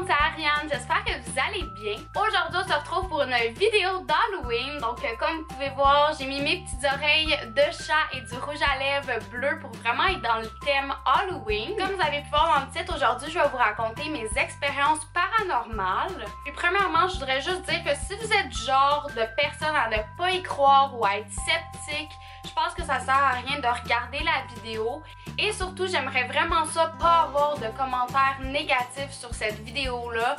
monde, c'est Ariane, j'espère que vous allez bien. Aujourd'hui, on se retrouve pour une vidéo d'Halloween. Donc, comme vous pouvez voir, j'ai mis mes petites oreilles de chat et du rouge à lèvres bleu pour vraiment être dans le thème Halloween. Comme vous avez pu voir dans le titre, aujourd'hui, je vais vous raconter mes expériences paranormales. Puis premièrement, je voudrais juste dire que si vous êtes du genre de personne à ne pas y croire ou à être sceptique, je pense que ça sert à rien de regarder la vidéo. Et surtout, j'aimerais vraiment ça, pas avoir de commentaires négatifs sur cette vidéo-là.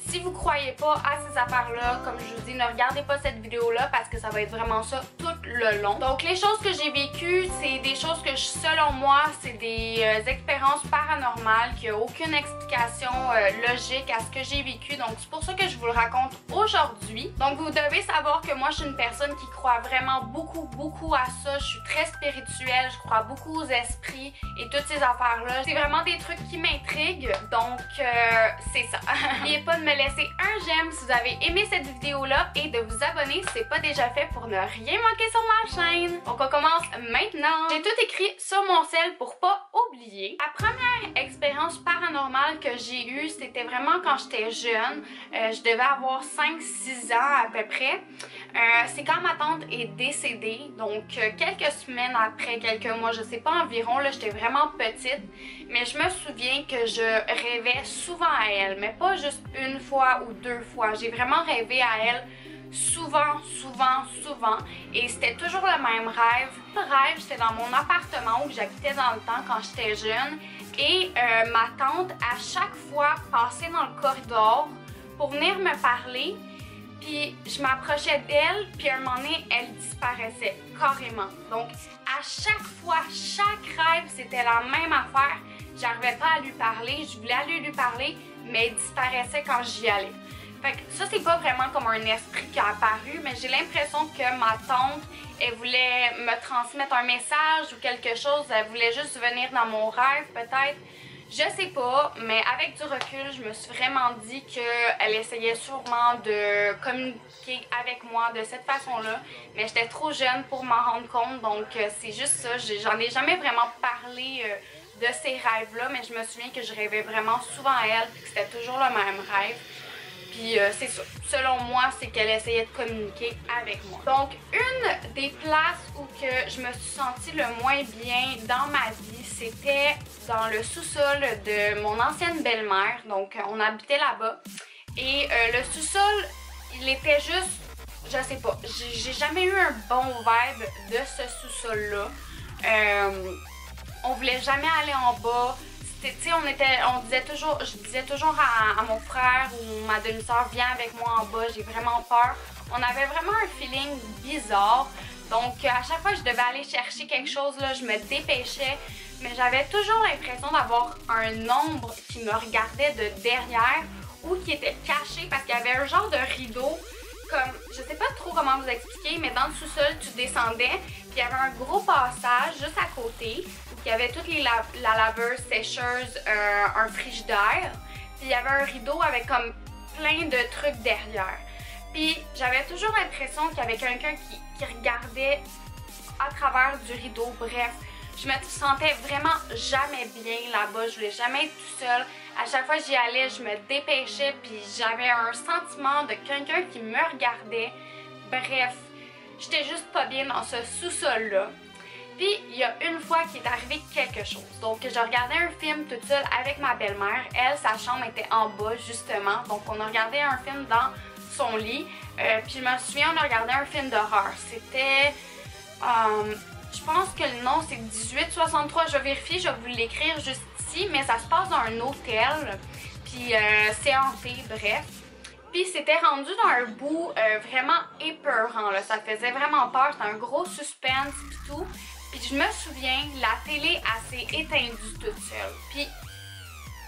Si vous croyez pas à ces affaires-là, comme je vous dis, ne regardez pas cette vidéo-là parce que ça va être vraiment ça tout le long. Donc les choses que j'ai vécues, c'est des choses que selon moi, c'est des expériences paranormales qui n'ont aucune explication logique à ce que j'ai vécu. Donc c'est pour ça que je vous le raconte aujourd'hui. Donc vous devez savoir que moi je suis une personne qui croit vraiment beaucoup à ça. Je suis très spirituelle, je crois beaucoup aux esprits et toutes ces affaires-là. C'est vraiment des trucs qui m'intriguent, donc c'est ça. N'oubliez pas de me laisser un j'aime si vous avez aimé cette vidéo-là et de vous abonner si c'est pas déjà fait pour ne rien manquer sur ma chaîne. Donc on commence maintenant. J'ai tout écrit sur mon cell pour pas oublier. La première expérience paranormale que j'ai eue, c'était vraiment quand j'étais jeune. Je devais avoir 5-6 ans à peu près. C'est quand ma tante est décédée, donc quelques semaines après, quelques mois, je sais pas environ, là j'étais vraiment petite, mais je me souviens que je rêvais souvent à elle, mais pas juste une fois ou deux fois, j'ai vraiment rêvé à elle souvent, et c'était toujours le même rêve. Le rêve, c'était dans mon appartement où j'habitais dans le temps quand j'étais jeune, et ma tante à chaque fois passait dans le corridor pour venir me parler. Puis je m'approchais d'elle, puis à un moment donné, elle disparaissait carrément. Donc à chaque fois, chaque rêve, c'était la même affaire. J'arrivais pas à lui parler, je voulais aller lui parler, mais elle disparaissait quand j'y allais. Fait que ça, c'est pas vraiment comme un esprit qui a apparu, mais j'ai l'impression que ma tante, elle voulait me transmettre un message ou quelque chose, elle voulait juste venir dans mon rêve peut-être. Je sais pas, mais avec du recul, je me suis vraiment dit qu'elle essayait sûrement de communiquer avec moi de cette façon-là. Mais j'étais trop jeune pour m'en rendre compte, donc c'est juste ça. J'en ai jamais vraiment parlé de ces rêves-là, mais je me souviens que je rêvais vraiment souvent à elle, puis que c'était toujours le même rêve. Puis c'est ça, selon moi, c'est qu'elle essayait de communiquer avec moi. Donc une des places où que je me suis sentie le moins bien dans ma vie, c'était dans le sous-sol de mon ancienne belle-mère. Donc on habitait là-bas. Et le sous-sol, il était juste, je sais pas, j'ai jamais eu un bon vibe de ce sous-sol-là. On voulait jamais aller en bas. Tu sais, je disais toujours à mon frère ou ma demi-sœur, viens avec moi en bas, j'ai vraiment peur. On avait vraiment un feeling bizarre. Donc à chaque fois que je devais aller chercher quelque chose, là, je me dépêchais. Mais j'avais toujours l'impression d'avoir un ombre qui me regardait de derrière ou qui était caché parce qu'il y avait un genre de rideau. Comme, je sais pas trop comment vous expliquer, mais dans le sous-sol, tu descendais, puis il y avait un gros passage juste à côté, où il y avait toutes la laveuse, sécheuse, un frigidaire, puis il y avait un rideau avec comme plein de trucs derrière. Puis j'avais toujours l'impression qu'il y avait quelqu'un qui regardait à travers du rideau, bref. Je me sentais vraiment jamais bien là-bas, je voulais jamais être tout seule. À chaque fois que j'y allais, je me dépêchais, puis j'avais un sentiment de quelqu'un qui me regardait. Bref, j'étais juste pas bien dans ce sous-sol-là. Puis il y a une fois qu'il est arrivé quelque chose. Donc je regardais un film toute seule avec ma belle-mère. Elle, sa chambre était en bas justement. Donc on a regardé un film dans son lit. Puis je me souviens, on a regardé un film d'horreur. C'était... je pense que le nom c'est 1863, je vais vérifier, je vais vous l'écrire juste ici, mais ça se passe dans un hôtel, puis c'est hanté, bref. Puis c'était rendu dans un bout vraiment épeurant, là. Ça faisait vraiment peur, c'était un gros suspense pis tout. Puis je me souviens, la télé elle s'est éteindue toute seule. Puis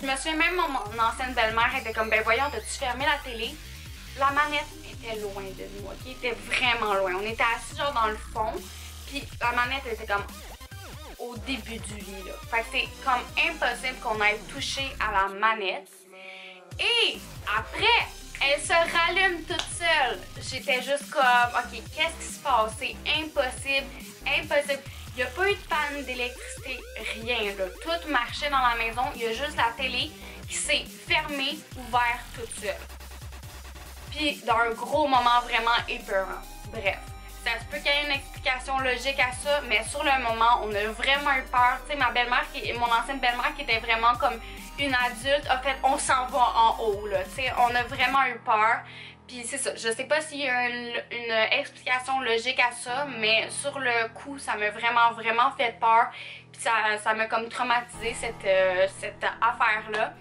je me souviens même, mon ancienne belle-mère était comme, ben voyons, t'as-tu fermé la télé? La manette était loin de nous, ok? Elle était vraiment loin. On était assis genre dans le fond. Puis la manette était comme au début du lit là. Fait que c'est comme impossible qu'on aille toucher à la manette. Et après, elle se rallume toute seule. J'étais juste comme, ok, qu'est-ce qui se passe? C'est impossible, impossible. Il n'y a pas eu de panne d'électricité, rien là. Tout marchait dans la maison. Il y a juste la télé qui s'est fermé, ouvert toute seule. Puis d'un gros moment vraiment épeurant. Bref, ça se peut qu'il y ait une explication logique à ça, mais sur le moment, on a vraiment eu peur. Tu sais, ma belle-mère, mon ancienne belle-mère qui était vraiment comme une adulte, en fait, on s'en va en haut, là. Tu sais, on a vraiment eu peur. Puis c'est ça, je sais pas s'il y a une explication logique à ça, mais sur le coup, ça m'a vraiment fait peur. Puis ça m'a comme traumatisé cette affaire-là.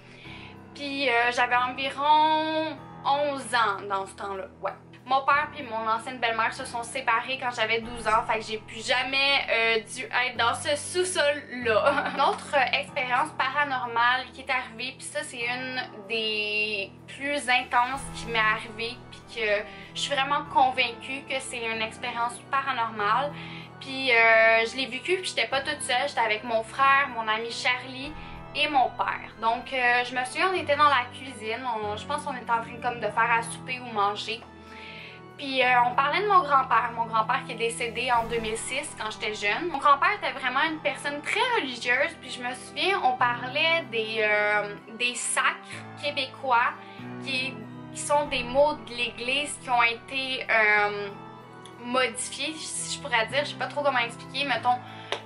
Puis j'avais environ 11 ans dans ce temps-là, ouais. Mon père puis mon ancienne belle-mère se sont séparés quand j'avais 12 ans, fait que j'ai plus jamais dû être dans ce sous-sol-là. Une autre expérience paranormale qui est arrivée, puis ça c'est une des plus intenses qui m'est arrivée, puis que je suis vraiment convaincue que c'est une expérience paranormale. Puis je l'ai vécue, puis j'étais pas toute seule, j'étais avec mon frère, mon ami Charlie et mon père. Donc je me souviens, on était dans la cuisine, je pense qu'on était en train comme de faire à souper ou manger. Puis on parlait de mon grand-père qui est décédé en 2006 quand j'étais jeune. Mon grand-père était vraiment une personne très religieuse, puis je me souviens, on parlait des sacres québécois qui sont des mots de l'église qui ont été modifiés, si je pourrais dire, je sais pas trop comment expliquer, mettons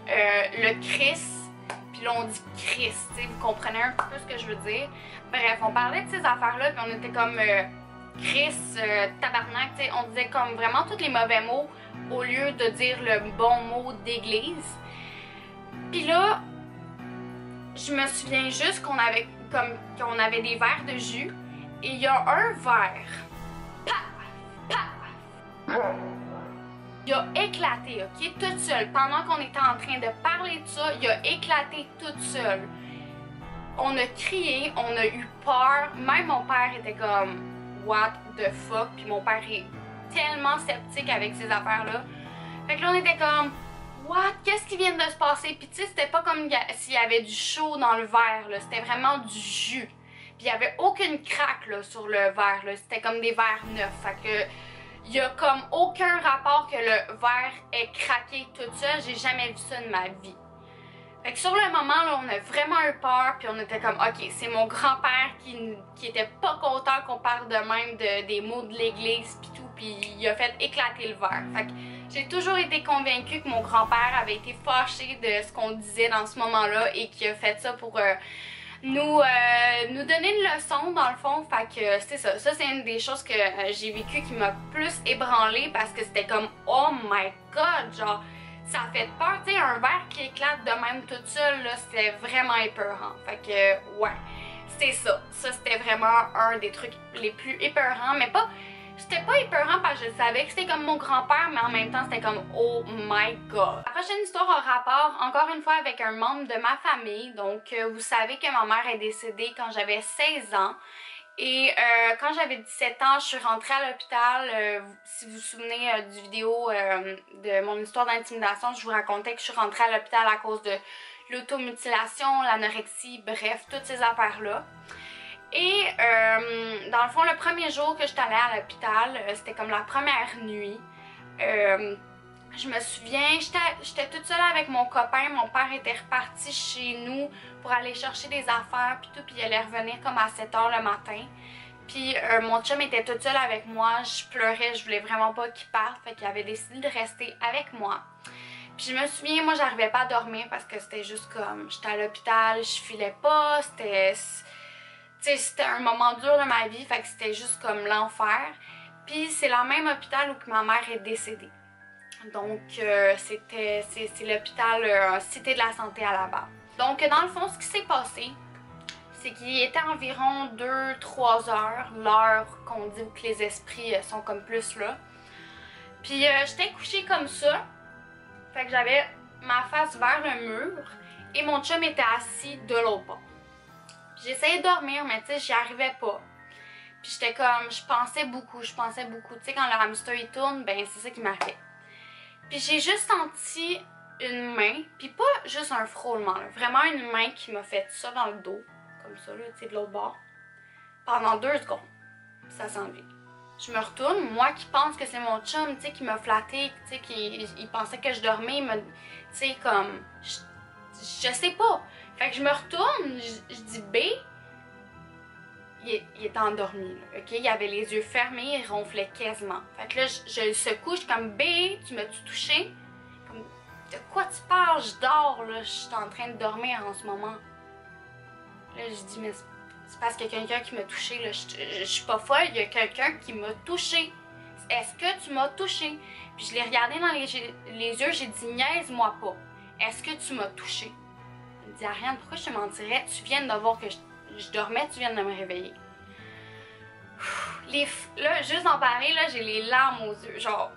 le Christ, puis là on dit Christ, vous comprenez un peu ce que je veux dire. Bref, on parlait de ces affaires-là, puis on était comme... Chris, tabarnak, on disait comme vraiment tous les mauvais mots au lieu de dire le bon mot d'église. Puis là, je me souviens juste qu'on avait des verres de jus et il y a un verre. Il a éclaté, ok, toute seule. Pendant qu'on était en train de parler de ça, il a éclaté toute seule. On a crié, on a eu peur. Même mon père était comme... What the fuck? Puis mon père est tellement sceptique avec ces affaires-là. Fait que là, on était comme, what? Qu'est-ce qui vient de se passer? Puis tu sais, c'était pas comme s'il y avait du chaud dans le verre, là. C'était vraiment du jus. Puis il y avait aucune craque, là, sur le verre, là. C'était comme des verres neufs. Fait que, il y a comme aucun rapport que le verre ait craqué tout seul. J'ai jamais vu ça de ma vie. Fait que sur le moment, là, on a vraiment eu peur, puis on était comme, ok, c'est mon grand-père qui était pas content qu'on parle de même des mots de l'église, puis tout, puis il a fait éclater le verre. Fait que j'ai toujours été convaincue que mon grand-père avait été fâché de ce qu'on disait dans ce moment-là et qu'il a fait ça pour nous donner une leçon, dans le fond. Fait que c'est ça. Ça, c'est une des choses que j'ai vécu qui m'a plus ébranlée parce que c'était comme, oh my god, genre... Ça fait peur, tu sais, un verre qui éclate de même toute seule, là, c'était vraiment épeurant. Fait que, ouais, c'est ça. Ça, c'était vraiment un des trucs les plus épeurants, mais pas... C'était pas épeurant parce que je savais que c'était comme mon grand-père, mais en même temps, c'était comme, oh my god. La prochaine histoire a rapport, encore une fois, avec un membre de ma famille. Donc, vous savez que ma mère est décédée quand j'avais 16 ans. Et quand j'avais 17 ans, je suis rentrée à l'hôpital. Si vous vous souvenez du vidéo de mon histoire d'intimidation, je vous racontais que je suis rentrée à l'hôpital à cause de l'automutilation, l'anorexie, bref, toutes ces affaires-là. Et dans le fond, le premier jour que j'étais allée à l'hôpital, c'était comme la première nuit. Je me souviens, j'étais toute seule avec mon copain, mon père était reparti chez nous pour aller chercher des affaires puis tout, puis il allait revenir comme à 7 h le matin. Puis mon chum était toute seule avec moi, je pleurais, je voulais vraiment pas qu'il parte, fait qu'il avait décidé de rester avec moi. Puis je me souviens, moi j'arrivais pas à dormir parce que c'était juste comme, j'étais à l'hôpital, je filais pas, c'était un moment dur de ma vie, fait que c'était juste comme l'enfer. Puis c'est le même hôpital où que ma mère est décédée. Donc, c'est l'hôpital Cité de la Santé à Laval. Donc, dans le fond, ce qui s'est passé, c'est qu'il était environ 2-3 heures, l'heure qu'on dit que les esprits sont comme plus là. Puis, j'étais couchée comme ça, fait que j'avais ma face vers le mur et mon chum était assis de l'autre bord. J'essayais de dormir, mais tu sais, j'y arrivais pas. Puis j'étais comme, je pensais beaucoup. Tu sais, quand le hamster il tourne, ben c'est ça qui m'arrivait. Puis j'ai juste senti une main, puis pas juste un frôlement, là, vraiment une main qui m'a fait ça dans le dos, comme ça, là, tu sais, de l'autre bord, pendant 2 secondes. Puis ça s'en vient. Je me retourne, moi qui pense que c'est mon chum, tu sais, qui m'a flatté, tu sais, il pensait que je dormais, il me, tu sais, comme, je sais pas. Fait que je me retourne, je dis B, il était endormi, là, ok? Il avait les yeux fermés, il ronflait quasiment. Fait que là, je le secoue, je suis comme, bé, tu m'as-tu touché? Comme, de quoi tu parles? Je dors, là, je suis en train de dormir en ce moment. Là, je dis, mais c'est parce qu'il y a quelqu'un qui m'a touché, là, je suis pas folle, il y a quelqu'un qui m'a touché. Est-ce que tu m'as touché? Puis je l'ai regardé dans les yeux, j'ai dit, niaise-moi pas. Est-ce que tu m'as touché? Il me dit, Ariane, pourquoi je te mentirais? Tu viens de voir que je dormais, tu viens de me réveiller. Là, juste d'en parler, là, j'ai les larmes aux yeux. Genre,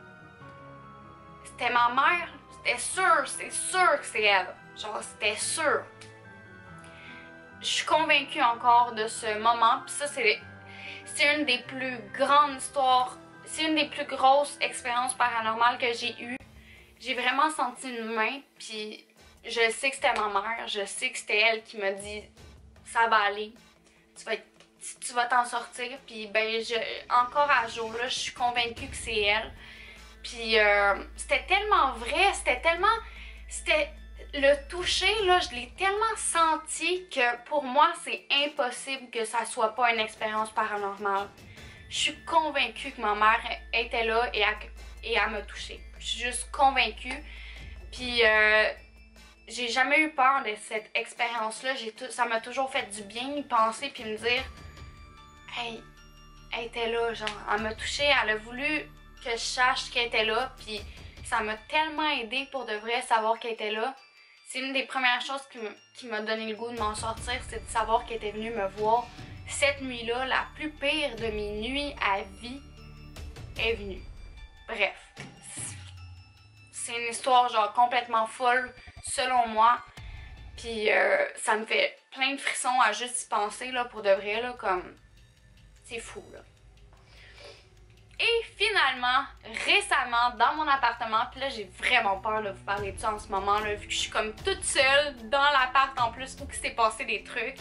c'était ma mère, c'était sûr que c'est elle. Genre, c'était sûr. Je suis convaincue encore de ce moment. Puis ça, c'est une des plus grandes histoires, c'est une des plus grosses expériences paranormales que j'ai eues. J'ai vraiment senti une main, puis je sais que c'était ma mère, je sais que c'était elle qui m'a dit « ça va aller, tu vas t'en sortir », puis ben encore à ce jour-là, je suis convaincue que c'est elle. Puis c'était tellement vrai, c'était le toucher, là, je l'ai tellement senti que pour moi, c'est impossible que ça soit pas une expérience paranormale. Je suis convaincue que ma mère était là et elle m'a touchée. Je suis juste convaincue. Puis j'ai jamais eu peur de cette expérience-là. Ça m'a toujours fait du bien y penser puis me dire « Hey, elle était là, genre, elle m'a touchée, elle a voulu que je sache qu'elle était là. » Puis ça m'a tellement aidée pour de vrai savoir qu'elle était là. C'est une des premières choses qui m'a donné le goût de m'en sortir, c'est de savoir qu'elle était venue me voir cette nuit-là, la plus pire de mes nuits à vie est venue. Bref, c'est une histoire genre complètement folle selon moi, puis ça me fait plein de frissons à juste y penser là, pour de vrai, là, comme c'est fou là. Et finalement, récemment, dans mon appartement, puis là j'ai vraiment peur de vous parler de ça en ce moment, là, vu que je suis comme toute seule dans l'appart en plus, où qu'il s'est passé des trucs.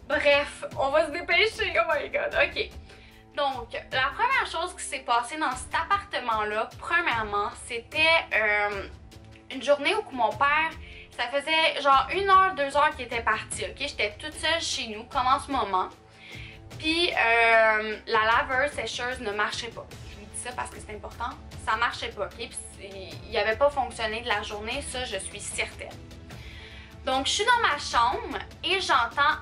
Bref, on va se dépêcher, oh my god, ok. Donc, la première chose qui s'est passée dans cet appartement-là, premièrement, c'était une journée où mon père, ça faisait genre 1 heure, 2 heures qu'il était parti, ok? J'étais toute seule chez nous, comme en ce moment. Puis la laveuse sécheuse ne marchait pas. Je vous dis ça parce que c'est important. Ça marchait pas, ok? Puis il n'avait pas fonctionné de la journée, ça je suis certaine. Donc je suis dans ma chambre et j'entends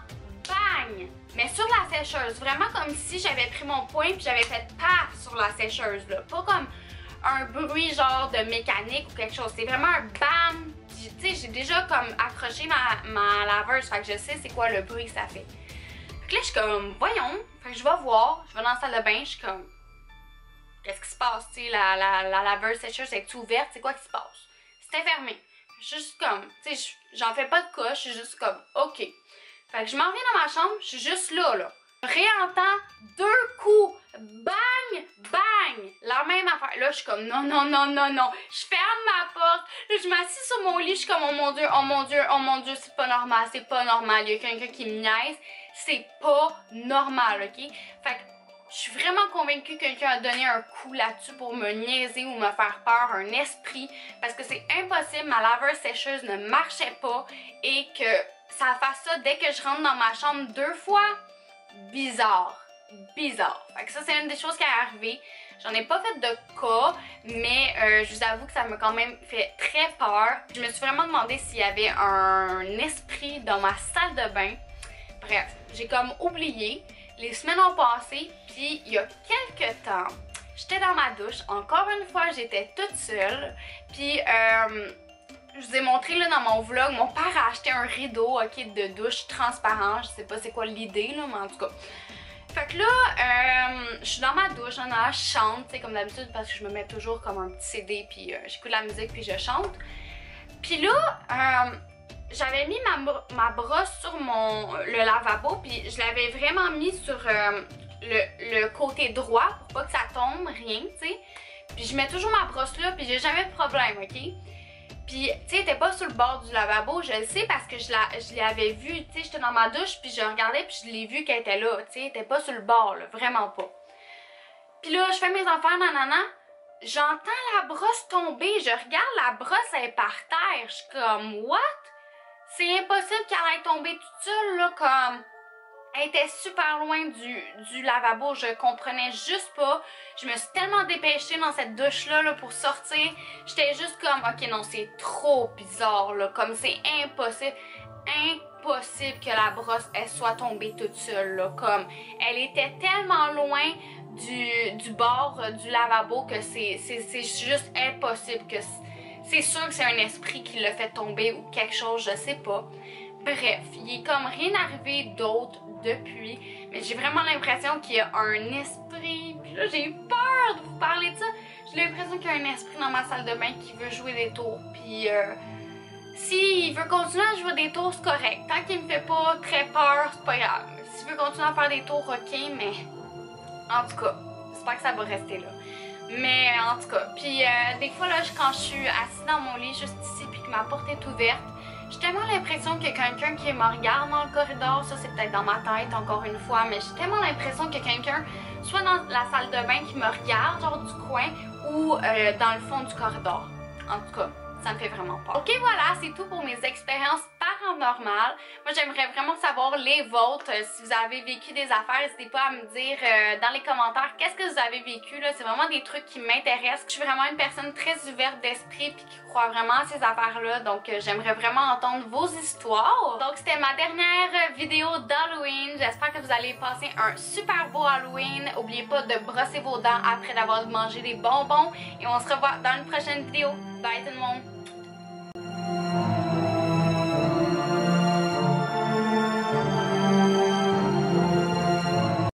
bang! Mais sur la sécheuse, vraiment comme si j'avais pris mon poing puis j'avais fait paf sur la sécheuse là. Pas comme un bruit genre de mécanique ou quelque chose. C'est vraiment un bam! Tu sais, j'ai déjà comme accroché ma laveuse, fait que je sais c'est quoi le bruit que ça fait. Fait que là, je suis comme, voyons, fait que je vais voir, je vais dans la salle de bain, je suis comme, qu'est-ce qui se passe, tu sais, la laveuse sécheuse est ouverte, c'est quoi qui se passe? C'était fermé. Je suis juste comme, tu sais, j'en fais pas de cas, je suis juste comme, ok. Fait que je m'en viens dans ma chambre, je suis juste là. Je réentends 2 coups, bang, bang, la même affaire. Là, je suis comme, non, non, non, non, non. Je ferme ma porte, là, je m'assis sur mon lit, je suis comme, oh mon Dieu, oh mon Dieu, oh mon Dieu, c'est pas normal, c'est pas normal. Il y a quelqu'un qui me niaise. C'est pas normal, ok? Fait que je suis vraiment convaincue que quelqu'un a donné un coup là-dessus pour me niaiser ou me faire peur, un esprit, parce que c'est impossible, ma laveuse sécheuse ne marchait pas et que ça fasse ça dès que je rentre dans ma chambre 2 fois. Bizarre. Bizarre. Fait que ça, c'est une des choses qui est arrivée. J'en ai pas fait de cas, mais je vous avoue que ça m'a quand même fait très peur. Je me suis vraiment demandé s'il y avait un esprit dans ma salle de bain. Bref, j'ai comme oublié. Les semaines ont passé, puis il y a quelques temps, j'étais dans ma douche. Encore une fois, j'étais toute seule. Puis, je vous ai montré là dans mon vlog, mon père a acheté un rideau, ok, de douche transparent. Je sais pas c'est quoi l'idée, là, mais en tout cas. Fait que là, je suis dans ma douche, je chante, tu sais, comme d'habitude, parce que je me mets toujours comme un petit CD, puis j'écoute la musique, puis je chante. Puis là, j'avais mis ma brosse sur le lavabo, puis je l'avais vraiment mis sur le côté droit pour pas que ça tombe, rien, tu sais. Puis je mets toujours ma brosse là, puis j'ai jamais de problème, ok? Puis, tu sais, elle était pas sur le bord du lavabo, je le sais parce que je l'avais vue, tu sais, j'étais dans ma douche, puis je regardais, puis je l'ai vue qu'elle était là, tu sais, elle était pas sur le bord, là, vraiment pas. Puis là, je fais mes affaires, nanana, j'entends la brosse tomber, je regarde, la brosse, elle est par terre, je suis comme, what? C'est impossible qu'elle aille tomber toute seule, là, comme... Elle était super loin du lavabo, je comprenais juste pas. Je me suis tellement dépêchée dans cette douche-là là, pour sortir. J'étais juste comme, ok non, c'est trop bizarre, là, comme c'est impossible. Impossible que la brosse, elle soit tombée toute seule, là, comme elle était tellement loin du bord du lavabo que c'est juste impossible que... C'est sûr que c'est un esprit qui l'a fait tomber ou quelque chose, je sais pas. Bref, il est comme rien arrivé d'autre depuis, mais j'ai vraiment l'impression qu'il y a un esprit. Puis là, j'ai peur de vous parler de ça. J'ai l'impression qu'il y a un esprit dans ma salle de bain qui veut jouer des tours. Puis s'il veut continuer à jouer des tours, c'est correct. Tant qu'il me fait pas très peur, c'est pas grave. S'il veut continuer à faire des tours, ok, mais en tout cas, j'espère que ça va rester là. Mais en tout cas, puis des fois là, quand je suis assise dans mon lit juste ici puis que ma porte est ouverte, j'ai tellement l'impression qu'il y a quelqu'un qui me regarde dans le corridor. Ça c'est peut-être dans ma tête encore une fois, mais j'ai tellement l'impression qu'il y a quelqu'un soit dans la salle de bain qui me regarde, genre du coin, ou dans le fond du corridor. En tout cas, ça me fait vraiment peur. Ok, voilà, c'est tout pour mes expériences paranormales. Moi, j'aimerais vraiment savoir les vôtres. Si vous avez vécu des affaires, n'hésitez pas à me dire dans les commentaires qu'est-ce que vous avez vécu. C'est vraiment des trucs qui m'intéressent. Je suis vraiment une personne très ouverte d'esprit puis qui croit vraiment à ces affaires-là. Donc, j'aimerais vraiment entendre vos histoires. Donc, c'était ma dernière vidéo d'Halloween. J'espère que vous allez passer un super beau Halloween. N'oubliez pas de brosser vos dents après d'avoir mangé des bonbons. Et on se revoit dans une prochaine vidéo. Bye tout le monde!